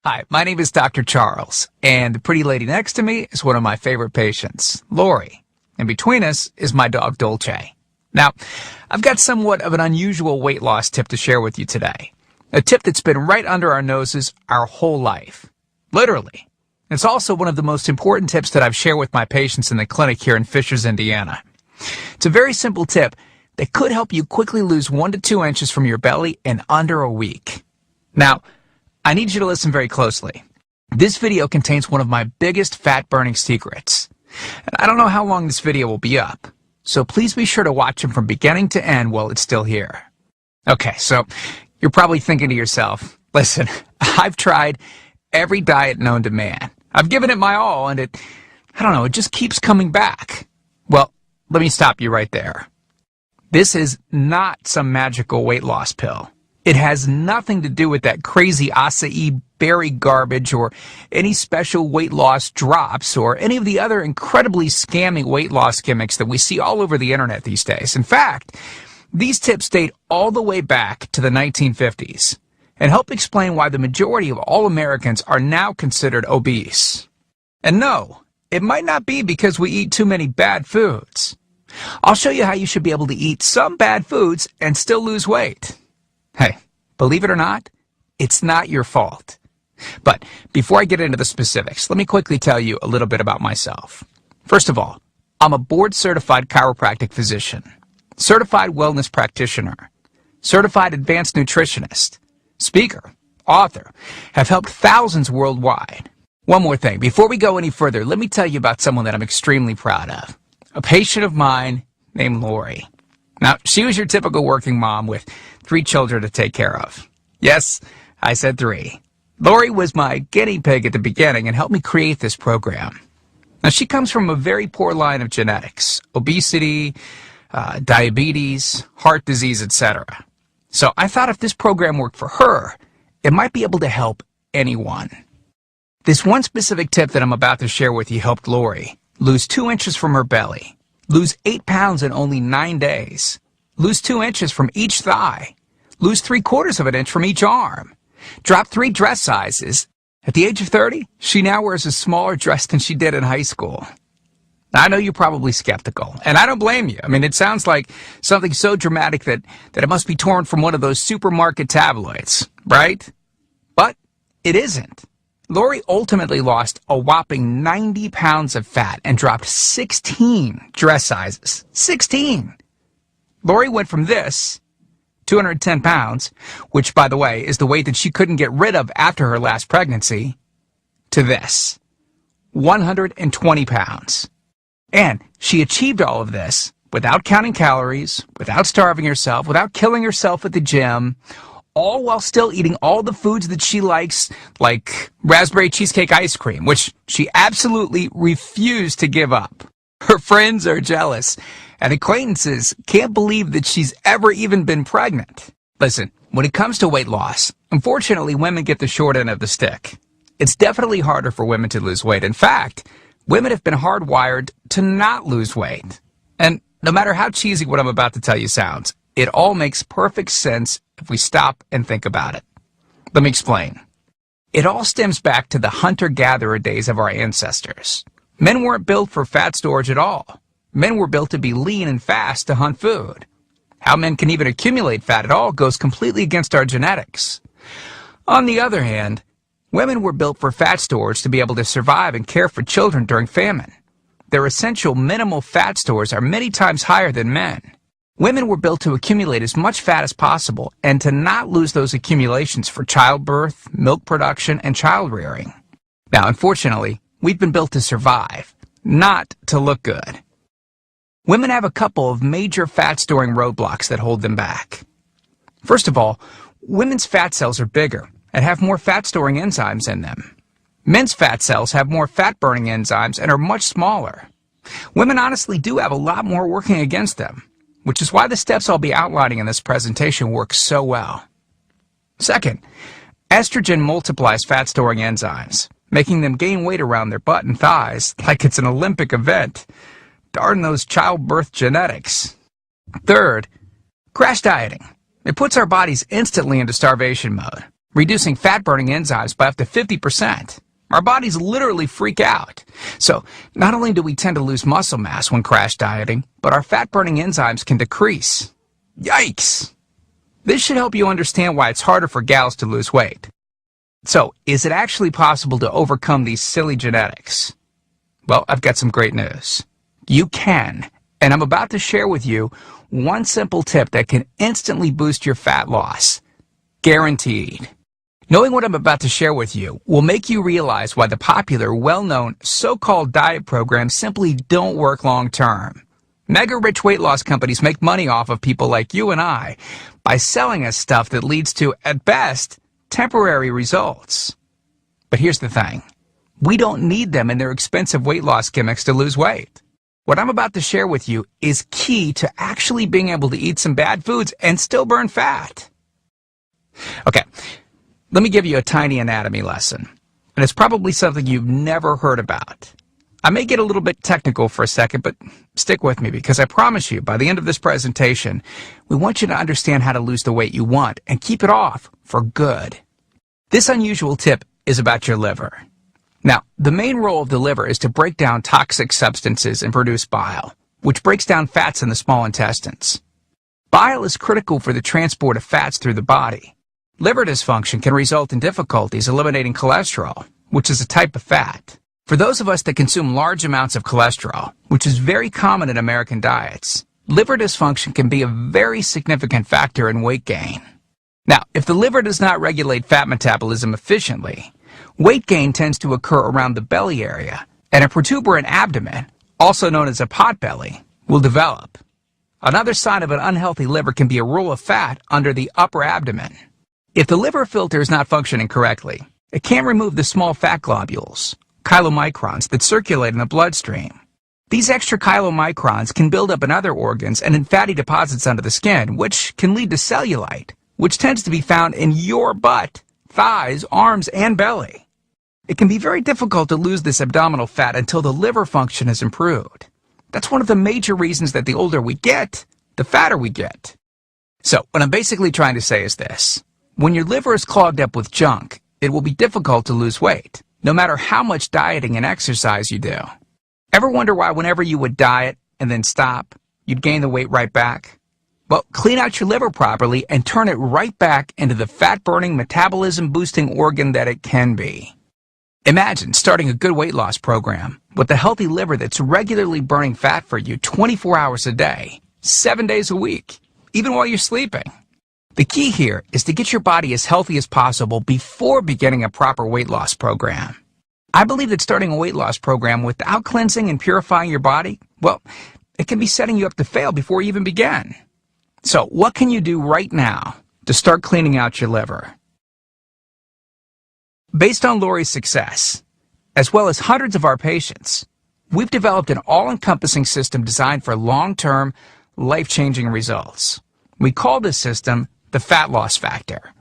Hi, my name is Dr. Charles, and the pretty lady next to me is one of my favorite patients, Lori. And between us is my dog, Dolce. Now, I've got somewhat of an unusual weight loss tip to share with you today. A tip that's been right under our noses our whole life. Literally. It's also one of the most important tips that I've shared with my patients in the clinic here in Fishers, Indiana. It's a very simple tip that could help you quickly lose 1 to 2 inches from your belly in under a week. Now, I need you to listen very closely. This video contains one of my biggest fat-burning secrets. And I don't know how long this video will be up, so please be sure to watch it from beginning to end while it's still here. Okay, so you're probably thinking to yourself, listen, I've tried every diet known to man. I've given it my all, and it just keeps coming back. Well, let me stop you right there. This is not some magical weight loss pill. It has nothing to do with that crazy acai berry garbage or any special weight loss drops or any of the other incredibly scammy weight loss gimmicks that we see all over the internet these days. In fact, these tips date all the way back to the 1950s and help explain why the majority of all Americans are now considered obese. And no, it might not be because we eat too many bad foods. I'll show you how you should be able to eat some bad foods and still lose weight. Hey, believe it or not, it's not your fault. But before I get into the specifics, let me quickly tell you a little bit about myself. First of all, I'm a board-certified chiropractic physician, certified wellness practitioner, certified advanced nutritionist, speaker, author, have helped thousands worldwide. One more thing, before we go any further, let me tell you about someone that I'm extremely proud of. A patient of mine named Lori. Now, she was your typical working mom with 3 children to take care of. Yes, I said 3. Lori was my guinea pig at the beginning and helped me create this program. Now, she comes from a very poor line of genetics, obesity, diabetes, heart disease, etc. So I thought if this program worked for her, it might be able to help anyone. This one specific tip that I'm about to share with you helped Lori lose 2 inches from her belly, lose 8 pounds in only 9 days, lose 2 inches from each thigh, lose 3/4 of an inch from each arm, drop 3 dress sizes. At the age of 30, she now wears a smaller dress than she did in high school. Now, I know you're probably skeptical, and I don't blame you. I mean, it sounds like something so dramatic that it must be torn from one of those supermarket tabloids, right? But it isn't. Lori ultimately lost a whopping 90 pounds of fat and dropped 16 dress sizes. 16! Lori went from this, 210 pounds, which, by the way, is the weight that she couldn't get rid of after her last pregnancy, to this, 120 pounds. And she achieved all of this without counting calories, without starving herself, without killing herself at the gym, all while still eating all the foods that she likes, like raspberry cheesecake ice cream, which she absolutely refused to give up. Her friends are jealous, and acquaintances can't believe that she's ever even been pregnant. Listen, when it comes to weight loss, unfortunately, women get the short end of the stick. It's definitely harder for women to lose weight. In fact, women have been hardwired to not lose weight. And no matter how cheesy what I'm about to tell you sounds, it all makes perfect sense if we stop and think about it. Let me explain. It all stems back to the hunter-gatherer days of our ancestors. Men weren't built for fat storage at all. Men were built to be lean and fast to hunt food. How men can even accumulate fat at all goes completely against our genetics. On the other hand, women were built for fat storage to be able to survive and care for children during famine. Their essential minimal fat stores are many times higher than men. Women were built to accumulate as much fat as possible and to not lose those accumulations for childbirth, milk production, and child rearing. Now, unfortunately, we've been built to survive, not to look good. Women have a couple of major fat-storing roadblocks that hold them back. First of all, women's fat cells are bigger and have more fat-storing enzymes in them. Men's fat cells have more fat-burning enzymes and are much smaller. Women honestly do have a lot more working against them, which is why the steps I'll be outlining in this presentation work so well. Second, estrogen multiplies fat-storing enzymes, making them gain weight around their butt and thighs like it's an Olympic event. Darn those childbirth genetics. Third, crash dieting. It puts our bodies instantly into starvation mode. reducing fat-burning enzymes by up to 50%. Our bodies literally freak out. So, not only do we tend to lose muscle mass when crash dieting, but our fat-burning enzymes can decrease. Yikes! This should help you understand why it's harder for gals to lose weight. So, is it actually possible to overcome these silly genetics? Well, I've got some great news. You can, and I'm about to share with you one simple tip that can instantly boost your fat loss. Guaranteed. Knowing what I'm about to share with you will make you realize why the popular, well-known, so-called diet programs simply don't work long-term. Mega-rich weight loss companies make money off of people like you and I by selling us stuff that leads to, at best, temporary results. But here's the thing. We don't need them in their expensive weight loss gimmicks to lose weight. What I'm about to share with you is key to actually being able to eat some bad foods and still burn fat. Okay, let me give you a tiny anatomy lesson. And it's probably something you've never heard about. I may get a little bit technical for a second, but stick with me because I promise you, by the end of this presentation, we want you to understand how to lose the weight you want and keep it off for good. This unusual tip is about your liver. Now, the main role of the liver is to break down toxic substances and produce bile, which breaks down fats in the small intestines. Bile is critical for the transport of fats through the body. Liver dysfunction can result in difficulties eliminating cholesterol, which is a type of fat. For those of us that consume large amounts of cholesterol, which is very common in American diets, liver dysfunction can be a very significant factor in weight gain. Now, if the liver does not regulate fat metabolism efficiently, weight gain tends to occur around the belly area, and a protuberant abdomen, also known as a potbelly, will develop. Another sign of an unhealthy liver can be a roll of fat under the upper abdomen. If the liver filter is not functioning correctly, it can't remove the small fat globules, chylomicrons, that circulate in the bloodstream. These extra chylomicrons can build up in other organs and in fatty deposits under the skin, which can lead to cellulite, which tends to be found in your butt, thighs, arms, and belly. It can be very difficult to lose this abdominal fat until the liver function is improved. That's one of the major reasons that the older we get, the fatter we get. So, what I'm basically trying to say is this. When your liver is clogged up with junk, it will be difficult to lose weight, no matter how much dieting and exercise you do. Ever wonder why whenever you would diet and then stop, you'd gain the weight right back? Well, clean out your liver properly and turn it right back into the fat-burning, metabolism-boosting organ that it can be. Imagine starting a good weight loss program with a healthy liver that's regularly burning fat for you 24 hours a day, 7 days a week, even while you're sleeping. The key here is to get your body as healthy as possible before beginning a proper weight loss program. I believe that starting a weight loss program without cleansing and purifying your body, well, it can be setting you up to fail before you even begin. So, what can you do right now to start cleaning out your liver? Based on Lori's success, as well as hundreds of our patients, we've developed an all-encompassing system designed for long-term, life-changing results. We call this system the Fat Loss Factor.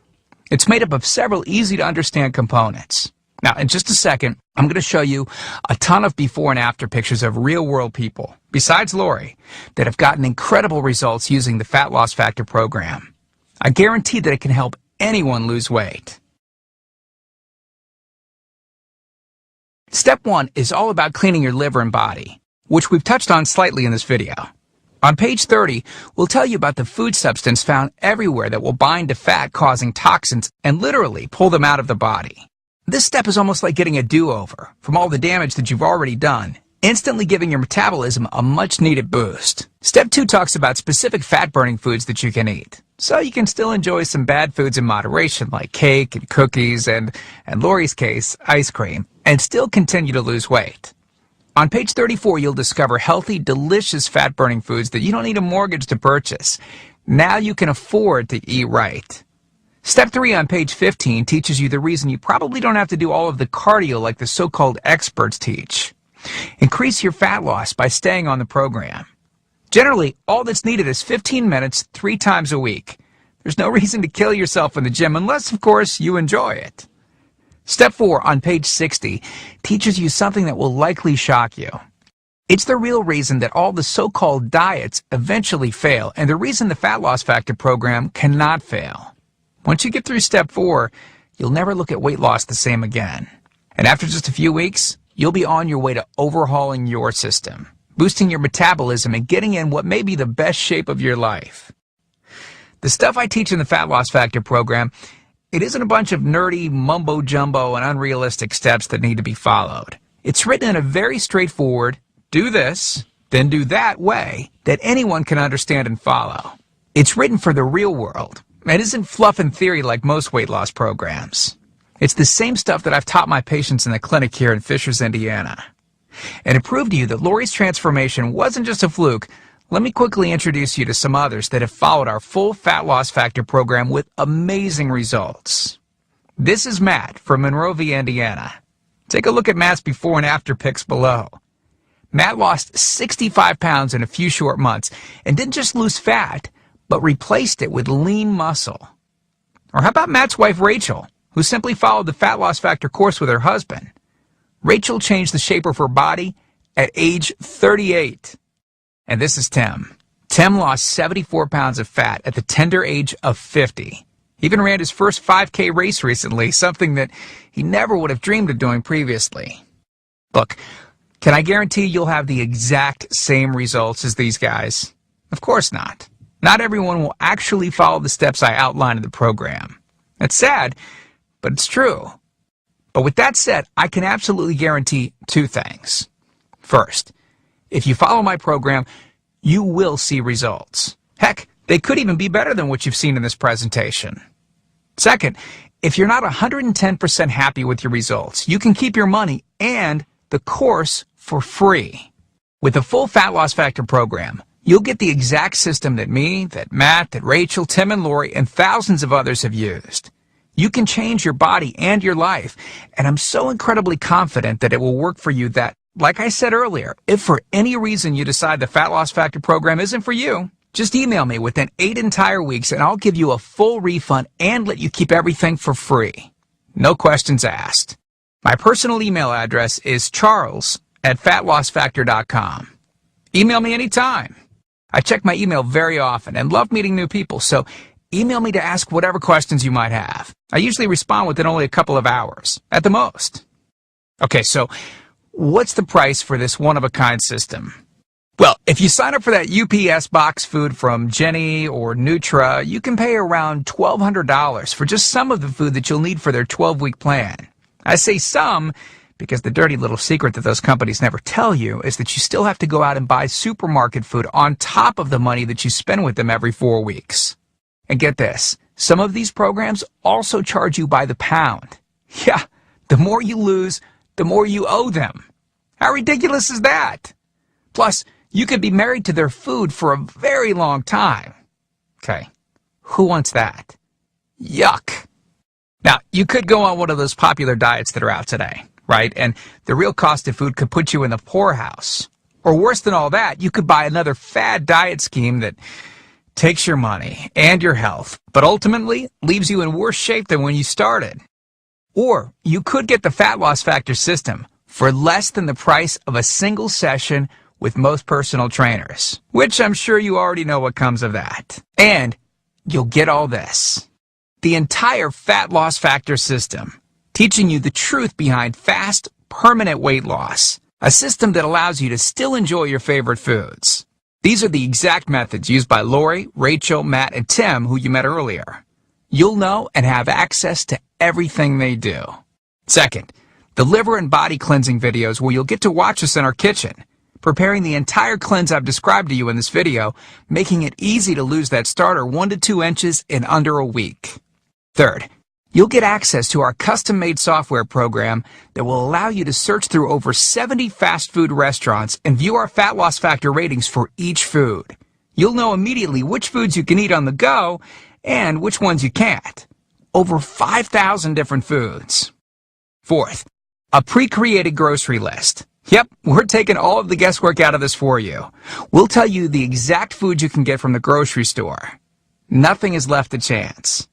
It's made up of several easy-to-understand components. Now, in just a second, I'm going to show you a ton of before and after pictures of real-world people, besides Lori, that have gotten incredible results using the Fat Loss Factor program. I guarantee that it can help anyone lose weight. Step 1 is all about cleaning your liver and body, which we've touched on slightly in this video. On page 30, we'll tell you about the food substance found everywhere that will bind to fat, causing toxins and literally pull them out of the body. This step is almost like getting a do-over from all the damage that you've already done, instantly giving your metabolism a much-needed boost. Step 2 talks about specific fat-burning foods that you can eat, so you can still enjoy some bad foods in moderation like cake and cookies and, in Lori's case, ice cream, and still continue to lose weight. On page 34, you'll discover healthy, delicious fat-burning foods that you don't need a mortgage to purchase. Now you can afford to eat right. Step 3 on page 15 teaches you the reason you probably don't have to do all of the cardio like the so-called experts teach. Increase your fat loss by staying on the program. Generally, all that's needed is 15 minutes 3 times a week. There's no reason to kill yourself in the gym unless, of course, you enjoy it. Step 4 on page 60 teaches you something that will likely shock you. It's the real reason that all the so-called diets eventually fail, and the reason the Fat Loss Factor program cannot fail. Once you get through step 4, you'll never look at weight loss the same again. And after just a few weeks, you'll be on your way to overhauling your system, boosting your metabolism, and getting in what may be the best shape of your life. The stuff I teach in the Fat Loss Factor program, it isn't a bunch of nerdy mumbo-jumbo and unrealistic steps that need to be followed. It's written in a very straightforward, do this, then do that way that anyone can understand and follow. It's written for the real world. It isn't fluff and theory like most weight loss programs. It's the same stuff that I've taught my patients in the clinic here in Fishers, Indiana. And to prove to you that Lori's transformation wasn't just a fluke, let me quickly introduce you to some others that have followed our full Fat Loss Factor program with amazing results. This is Matt from Monrovia, Indiana. Take a look at Matt's before and after pics below. Matt lost 65 pounds in a few short months and didn't just lose fat, but replaced it with lean muscle. Or how about Matt's wife Rachel, who simply followed the Fat Loss Factor course with her husband? Rachel changed the shape of her body at age 38. And this is Tim. Tim lost 74 pounds of fat at the tender age of 50. He even ran his first 5K race recently, something that he never would have dreamed of doing previously. Look, can I guarantee you'll have the exact same results as these guys? Of course not. Not everyone will actually follow the steps I outline in the program. It's sad, but it's true. But with that said, I can absolutely guarantee two things. First, if you follow my program, you will see results. Heck, they could even be better than what you've seen in this presentation. Second, if you're not 110% happy with your results, you can keep your money and the course for free. With the full Fat Loss Factor program, you'll get the exact system that me, that Matt, that Rachel, Tim, and Lori, and thousands of others have used. You can change your body and your life, and I'm so incredibly confident that it will work for you that, like I said earlier, if for any reason you decide the Fat Loss Factor program isn't for you, just email me within 8 entire weeks and I'll give you a full refund and let you keep everything for free. No questions asked. My personal email address is charles@fatlossfactor.com. Email me anytime. I check my email very often and love meeting new people, so email me to ask whatever questions you might have. I usually respond within only a couple of hours, at the most. Okay, so what's the price for this one-of-a-kind system? Well, if you sign up for that UPS box food from Jenny or Nutra, you can pay around $1,200 for just some of the food that you'll need for their 12-week plan. I say some because the dirty little secret that those companies never tell you is that you still have to go out and buy supermarket food on top of the money that you spend with them every 4 weeks. And get this, some of these programs also charge you by the pound. Yeah, the more you lose, the more you owe them. How ridiculous is that? Plus, you could be married to their food for a very long time. Okay, who wants that? Yuck. Now, you could go on one of those popular diets that are out today, right? And the real cost of food could put you in the poorhouse. Or worse than all that, you could buy another fad diet scheme that takes your money and your health, but ultimately leaves you in worse shape than when you started. Or you could get the Fat Loss Factor system for less than the price of a single session with most personal trainers, which I'm sure you already know what comes of that. And you'll get all this. The entire Fat Loss Factor system, teaching you the truth behind fast, permanent weight loss, a system that allows you to still enjoy your favorite foods. These are the exact methods used by Lori, Rachel, Matt, and Tim, who you met earlier. You'll know and have access to everything they do. Second, the liver and body cleansing videos where you'll get to watch us in our kitchen, preparing the entire cleanse I've described to you in this video, making it easy to lose that starter 1 to 2 inches in under a week. Third, you'll get access to our custom-made software program that will allow you to search through over 70 fast food restaurants and view our Fat Loss Factor ratings for each food. You'll know immediately which foods you can eat on the go and which ones you can't. Over 5,000 different foods. Fourth, a pre-created grocery list. Yep, we're taking all of the guesswork out of this for you. We'll tell you the exact food you can get from the grocery store. Nothing is left to chance.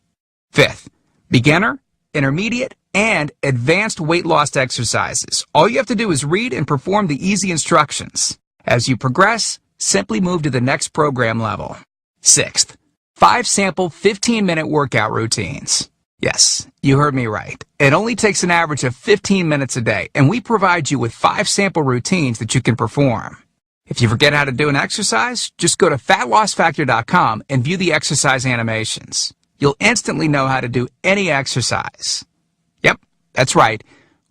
Fifth, beginner, intermediate, and advanced weight loss exercises. All you have to do is read and perform the easy instructions. As you progress, simply move to the next program level. Sixth, 5 sample 15-minute workout routines. Yes, you heard me right. It only takes an average of 15 minutes a day, and we provide you with 5 sample routines that you can perform. If you forget how to do an exercise, just go to fatlossfactor.com and view the exercise animations. You'll instantly know how to do any exercise. Yep, that's right.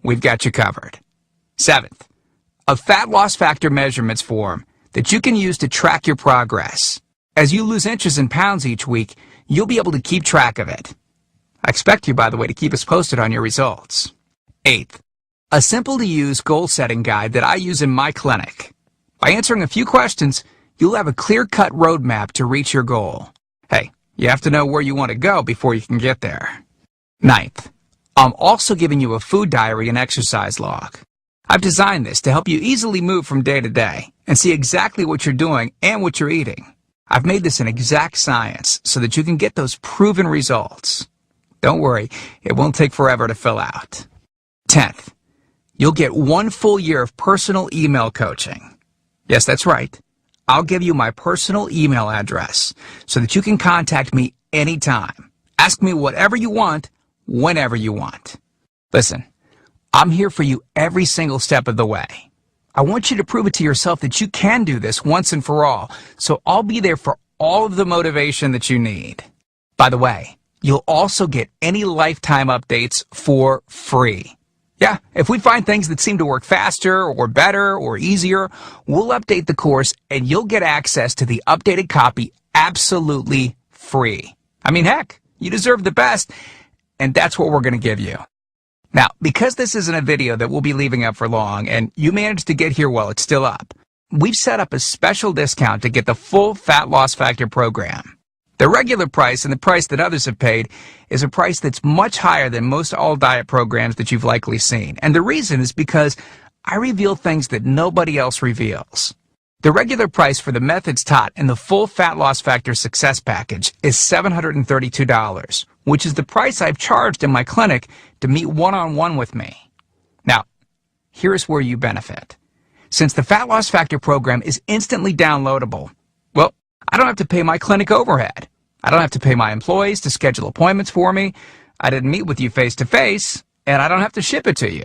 We've got you covered. 7th, a fat loss factor measurements form that you can use to track your progress. As you lose inches and pounds each week, you'll be able to keep track of it. I expect you, by the way, to keep us posted on your results. 8th, a simple-to-use goal-setting guide that I use in my clinic. By answering a few questions, you'll have a clear-cut roadmap to reach your goal. Hey, you have to know where you want to go before you can get there. 9th, I'm also giving you a food diary and exercise log. I've designed this to help you easily move from day to day and see exactly what you're doing and what you're eating. I've made this an exact science so that you can get those proven results. Don't worry, it won't take forever to fill out. 10th, you'll get 1 full year of personal email coaching. Yes, that's right. I'll give you my personal email address so that you can contact me anytime. Ask me whatever you want, whenever you want. Listen, I'm here for you every single step of the way. I want you to prove it to yourself that you can do this once and for all, so I'll be there for all of the motivation that you need. By the way, you'll also get any lifetime updates for free. Yeah, if we find things that seem to work faster or better or easier, we'll update the course and you'll get access to the updated copy absolutely free. I mean, heck, you deserve the best, and that's what we're going to give you. Now, because this isn't a video that we'll be leaving up for long, and you managed to get here while it's still up, we've set up a special discount to get the full Fat Loss Factor program. The regular price and the price that others have paid is a price that's much higher than most all-diet programs that you've likely seen. And the reason is because I reveal things that nobody else reveals. The regular price for the methods taught in the full Fat Loss Factor Success Package is $732, which is the price I've charged in my clinic to meet one-on-one with me. Now, here's where you benefit. Since the Fat Loss Factor program is instantly downloadable, well, I don't have to pay my clinic overhead. I don't have to pay my employees to schedule appointments for me. I didn't meet with you face-to-face, and I don't have to ship it to you.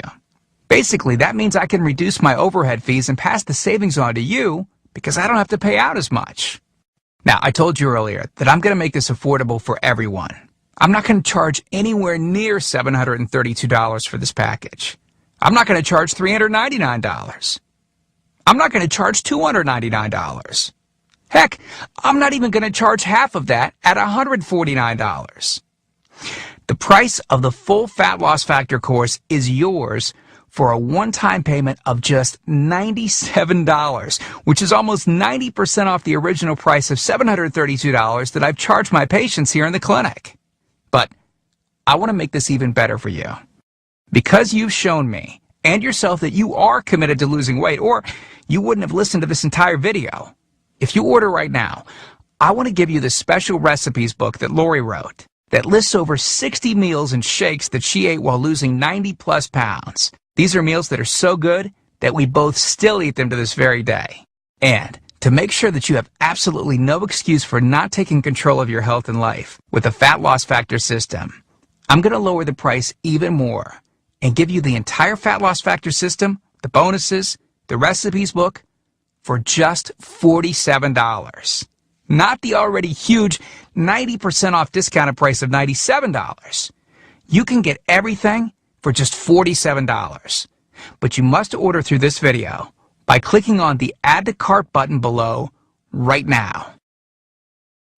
Basically, that means I can reduce my overhead fees and pass the savings on to you because I don't have to pay out as much. Now, I told you earlier that I'm going to make this affordable for everyone. I'm not going to charge anywhere near $732 for this package. I'm not going to charge $399. I'm not going to charge $299. Heck, I'm not even going to charge half of that at $149. The price of the full Fat Loss Factor course is yours for a one-time payment of just $97, which is almost 90% off the original price of $732 that I've charged my patients here in the clinic. But I want to make this even better for you. Because you've shown me and yourself that you are committed to losing weight, or you wouldn't have listened to this entire video. If you order right now, I want to give you the special recipes book that Lori wrote that lists over 60 meals and shakes that she ate while losing 90-plus pounds. These are meals that are so good that we both still eat them to this very day. And to make sure that you have absolutely no excuse for not taking control of your health and life with the Fat Loss Factor system, I'm going to lower the price even more and give you the entire Fat Loss Factor system, the bonuses, the recipes book, for just $47. Not the already huge 90% off discounted price of $97. You can get everything for just $47. But you must order through this video by clicking on the Add to Cart button below right now.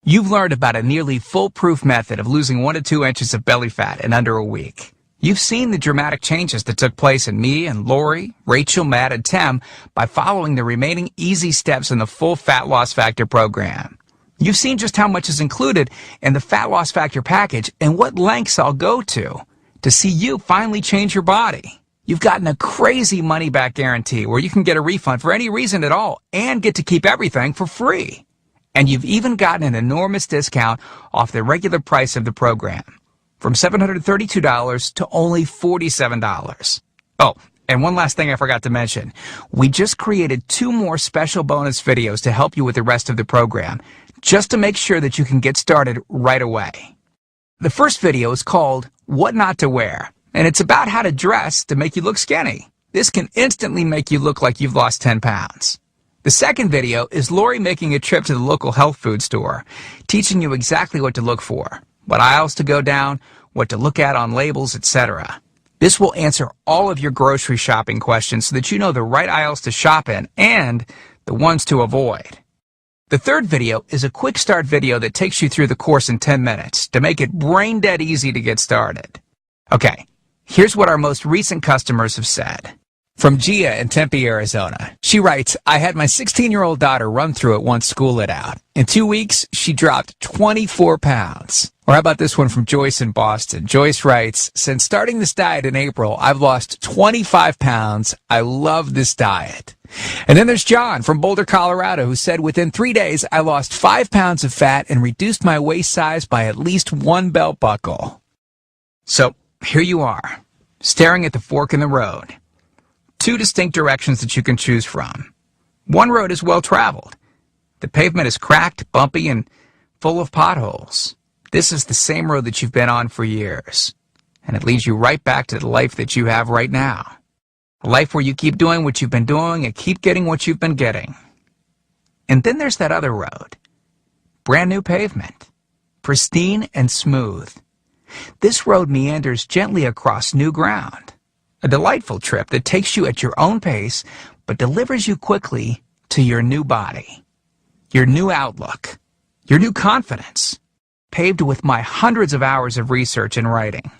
You've learned about a nearly foolproof method of losing 1 to 2 inches of belly fat in under a week. You've seen the dramatic changes that took place in me and Lori, Rachel, Matt, and Tim by following the remaining easy steps in the full Fat Loss Factor program. You've seen just how much is included in the Fat Loss Factor package and what lengths I'll go to see you finally change your body. You've gotten a crazy money-back guarantee where you can get a refund for any reason at all and get to keep everything for free. And you've even gotten an enormous discount off the regular price of the program, from $732 to only $47. Oh, and one last thing I forgot to mention. We just created 2 more special bonus videos to help you with the rest of the program, just to make sure that you can get started right away. The first video is called what not to wear, and it's about how to dress to make you look skinny. This can instantly make you look like you've lost 10 pounds. The second video is Lori making a trip to the local health food store, teaching you exactly what to look for, what aisles to go down, what to look at on labels, etc. This will answer all of your grocery shopping questions so that you know the right aisles to shop in and the ones to avoid. The third video is a quick start video that takes you through the course in 10 minutes to make it brain dead easy to get started. Okay, here's what our most recent customers have said. From Gia in Tempe, Arizona. She writes, I had my 16-year-old daughter run through it once school lit out. In 2 weeks, she dropped 24 pounds. Or how about this one from Joyce in Boston? Joyce writes, since starting this diet in April, I've lost 25 pounds. I love this diet. And then there's John from Boulder, Colorado, who said, within 3 days, I lost 5 pounds of fat and reduced my waist size by at least 1 belt buckle. So here you are, staring at the fork in the road. 2 distinct directions that you can choose from. One road is well traveled. The pavement is cracked, bumpy, and full of potholes. This is the same road that you've been on for years. And it leads you right back to the life that you have right now. A life where you keep doing what you've been doing and keep getting what you've been getting. And then there's that other road. Brand new pavement. Pristine and smooth. This road meanders gently across new ground. A delightful trip that takes you at your own pace, but delivers you quickly to your new body, your new outlook, your new confidence, paved with my hundreds of hours of research and writing.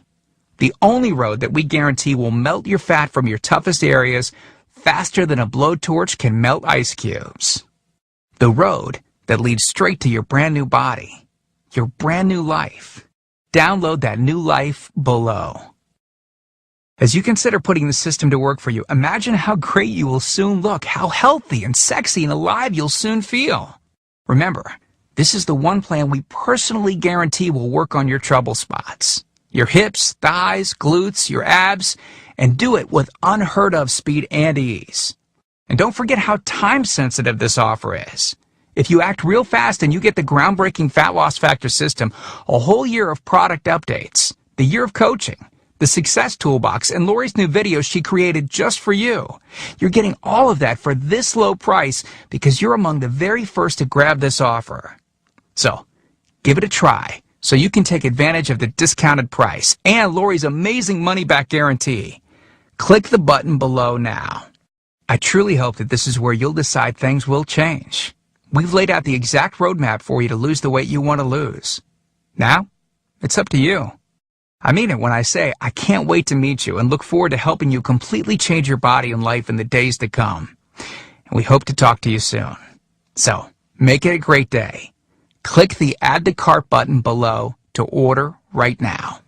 The only road that we guarantee will melt your fat from your toughest areas faster than a blowtorch can melt ice cubes. The road that leads straight to your brand new body, your brand new life. Download that new life below. As you consider putting the system to work for you, imagine how great you will soon look, how healthy and sexy and alive you'll soon feel. Remember, this is the one plan we personally guarantee will work on your trouble spots. Your hips, thighs, glutes, your abs, and do it with unheard of speed and ease. And don't forget how time-sensitive this offer is. If you act real fast and you get the groundbreaking Fat Loss Factor system, a whole year of product updates, the year of coaching, the Success Toolbox, and Lori's new videos she created just for you. You're getting all of that for this low price because you're among the very first to grab this offer. So, give it a try so you can take advantage of the discounted price and Lori's amazing money-back guarantee. Click the button below now. I truly hope that this is where you'll decide things will change. We've laid out the exact roadmap for you to lose the weight you want to lose. Now, it's up to you. I mean it when I say I can't wait to meet you and look forward to helping you completely change your body and life in the days to come. And we hope to talk to you soon. So, make it a great day. Click the Add to Cart button below to order right now.